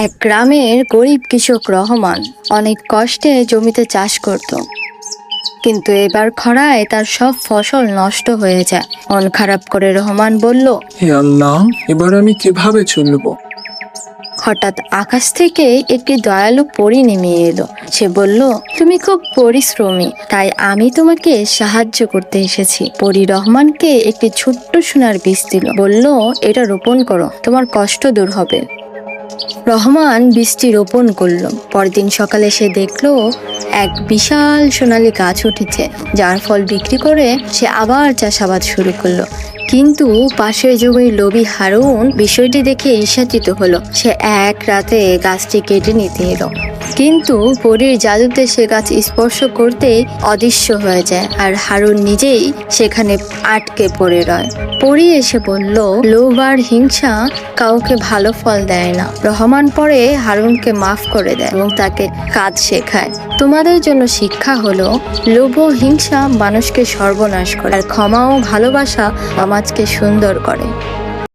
এক গ্রামের গরিব কৃষক রহমান অনেক কষ্টে জমিতে চাষ করত, কিন্তু এবার খরায় তার সব ফসল নষ্ট হয়ে যায়। মন খারাপ করে রহমান বলল, হে আল্লাহ, এবার আমি কিভাবে চলবো? হঠাৎ আকাশ থেকে একটি দয়ালু পরী নেমে এলো। সে বলল, তুমি খুব পরিশ্রমী, তাই আমি তোমাকে সাহায্য করতে এসেছি। পরী রহমানকে একটি ছোট্ট সোনার বীজ দিল, বলল, এটা রোপণ করো, তোমার কষ্ট দূর হবে। রহমান বীজটি রোপণ করলো। পরদিন সকালে সে দেখলো এক বিশাল সোনালী গাছ উঠেছে, যার ফল বিক্রি করে সে আবার চাষাবাদ শুরু করলো। কিন্তু পাশের জমির লোভী হারুন বিষয়টি দেখে ঈর্ষান্বিত হলো। সে এক রাতে গাছটি কেটে নিতে এলো, কিন্তু পরীর জাদুতে সে গাছ স্পর্শ করতেই অদৃশ্য হয়ে যায়, আর হারুন নিজেই সেখানে আটকে পড়ে রয়। পরী এসে বলল, লোভ আর হিংসা কাউকে ভালো ফল দেয় না। রহমান পরে হারুনকে মাফ করে দেয় এবং তাকে কাজ শেখায়। তোমাদের জন্য শিক্ষা হলো, লোভ ও হিংসা মানুষকে সর্বনাশ করে, আর ক্ষমা ও ভালোবাসা সমাজকে সুন্দর করে।